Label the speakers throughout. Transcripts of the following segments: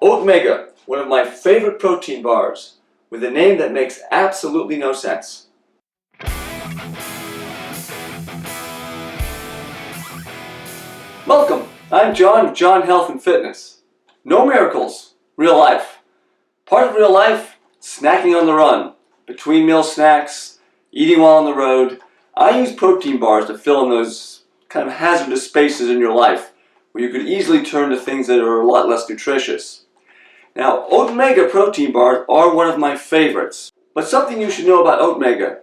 Speaker 1: Oatmega, one of my favorite protein bars, with a name that makes absolutely no sense. Welcome, I'm John of John Health and Fitness. No miracles, real life. Part of real life, snacking on the run, between meal snacks, eating while on the road. I use protein bars to fill in those kind of hazardous spaces in your life where you could easily turn to things that are a lot less nutritious. Now, Oatmega Protein Bars are one of my favorites, but something you should know about Oatmega,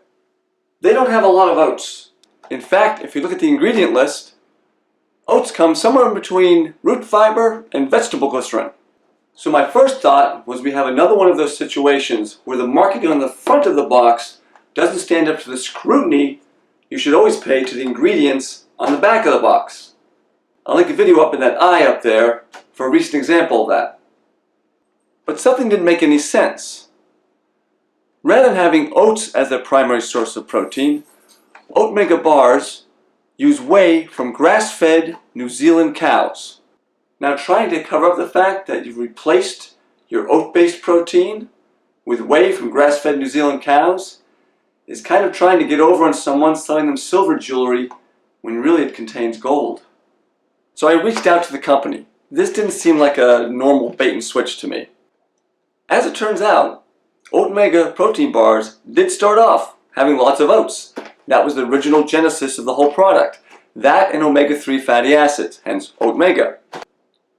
Speaker 1: they don't have a lot of oats. In fact, if you look at the ingredient list, oats come somewhere in between root fiber and vegetable glycerin. So my first thought was we have another one of those situations where the marketing on the front of the box doesn't stand up to the scrutiny you should always pay to the ingredients on the back of the box. I'll link a video up in that eye up there for a recent example of that. But something didn't make any sense. Rather than having oats as their primary source of protein, Oatmega bars use whey from grass-fed New Zealand cows. Now, trying to cover up the fact that you've replaced your oat-based protein with whey from grass-fed New Zealand cows is kind of trying to get over on someone selling them silver jewelry when really it contains gold. So I reached out to the company. This didn't seem like a normal bait and switch to me. As it turns out, Oatmega Protein Bars did start off having lots of oats. That was the original genesis of the whole product. That and omega-3 fatty acids, hence Oatmega.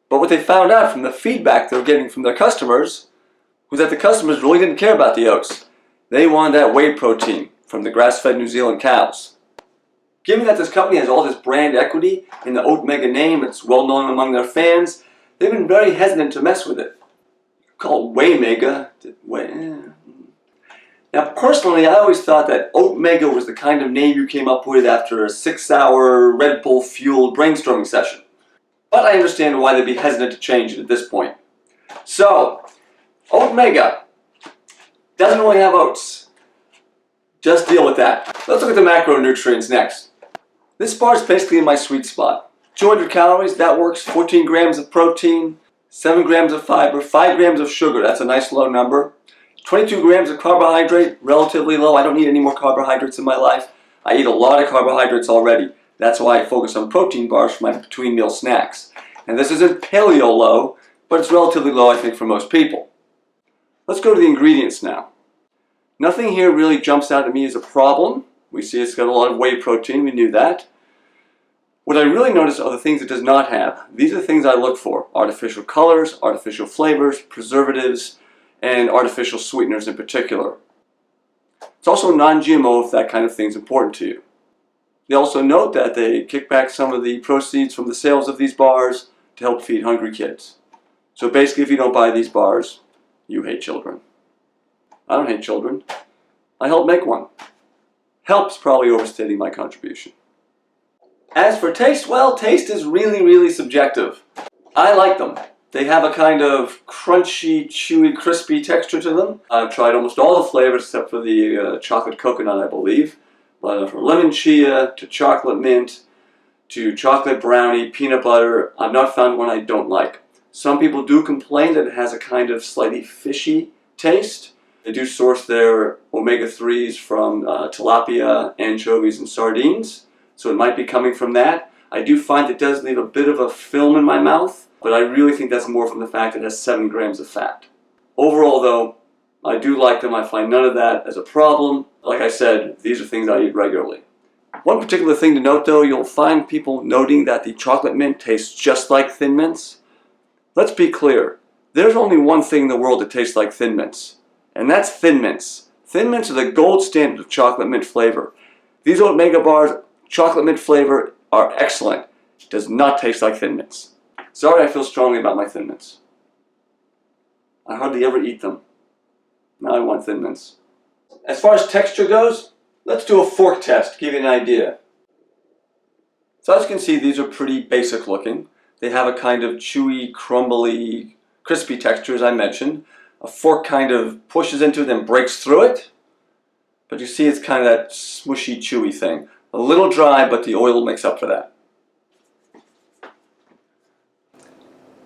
Speaker 1: But what they found out from the feedback they were getting from their customers was that the customers really didn't care about the oats. They wanted that whey protein from the grass-fed New Zealand cows. Given that this company has all this brand equity in the Oatmega name, it's well known among their fans, they've been very hesitant to mess with it. Called Whey-mega. Now personally, I always thought that Oatmega was the kind of name you came up with after a 6-hour Red Bull fueled brainstorming session. But I understand why they'd be hesitant to change it at this point. So, Oatmega doesn't really have oats. Just deal with that. Let's look at the macronutrients next. This bar is basically in my sweet spot. 200 calories, that works. 14 grams of protein, 7 grams of fiber, 5 grams of sugar, that's a nice low number. 22 grams of carbohydrate, relatively low. I don't need any more carbohydrates in my life. I eat a lot of carbohydrates already. That's why I focus on protein bars for my between meal snacks. And this isn't paleo low, but it's relatively low I think for most people. Let's go to the ingredients now. Nothing here really jumps out at me as a problem. We see it's got a lot of whey protein, we knew that. What I really notice are the things it does not have. These are the things I look for. Artificial colors, artificial flavors, preservatives, and artificial sweeteners in particular. It's also non-GMO if that kind of thing is important to you. They also note that they kick back some of the proceeds from the sales of these bars to help feed hungry kids. So basically, if you don't buy these bars, you hate children. I don't hate children. I help make one. Help's probably overstating my contribution. As for taste, well, taste is really subjective. I like them. They have a kind of crunchy, chewy, crispy texture to them. I've tried almost all the flavors except for the chocolate coconut, I believe. But from lemon chia to chocolate mint to chocolate brownie, peanut butter, I've not found one I don't like. Some people do complain that it has a kind of slightly fishy taste. They do source their omega-3s from tilapia, anchovies, and sardines. So it might be coming from that. I do find it does leave a bit of a film in my mouth, but I really think that's more from the fact that it has 7 grams of fat. Overall though, I do like them. I find none of that as a problem. Like I said, these are things I eat regularly. One particular thing to note though, you'll find people noting that the chocolate mint tastes just like Thin Mints. Let's be clear, there's only one thing in the world that tastes like Thin Mints, and that's Thin Mints. Thin Mints are the gold standard of chocolate mint flavor. These Oatmega bars, chocolate mint flavor, are excellent. It does not taste like Thin Mints. Sorry, I feel strongly about my Thin Mints. I hardly ever eat them. Now I want Thin Mints. As far as texture goes, let's do a fork test to give you an idea. So as you can see, these are pretty basic looking. They have a kind of chewy, crumbly, crispy texture as I mentioned. A fork kind of pushes into it, then breaks through it. But you see it's kind of that smushy, chewy thing. A little dry, but the oil makes up for that.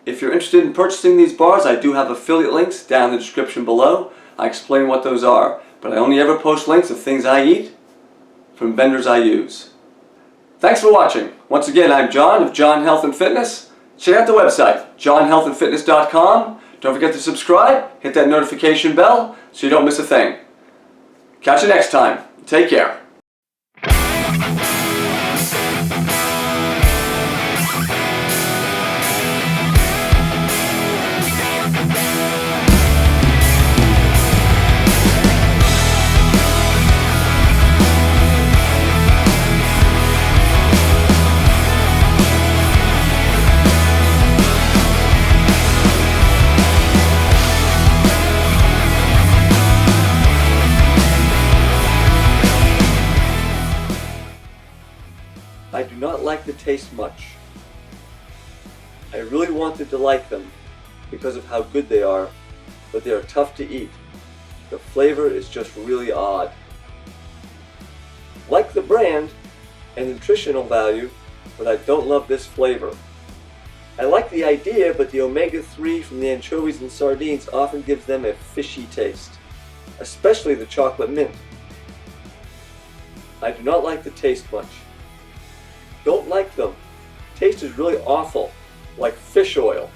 Speaker 1: If you're interested in purchasing these bars, I do have affiliate links down in the description below. I explain what those are, but I only ever post links of things I eat from vendors I use. Thanks for watching. Once again, I'm John of John Health and Fitness. Check out the website, johnhealthandfitness.com. Don't forget to subscribe, hit that notification bell so you don't miss a thing. Catch you next time. Take care. I do not like the taste much. I really wanted to like them because of how good they are, but they are tough to eat. The flavor is just really odd. Like the brand and nutritional value, but I don't love this flavor. I like the idea, but the omega-3 from the anchovies and sardines often gives them a fishy taste, especially the chocolate mint. I do not like the taste much. Don't like them. Taste is really awful, like fish oil.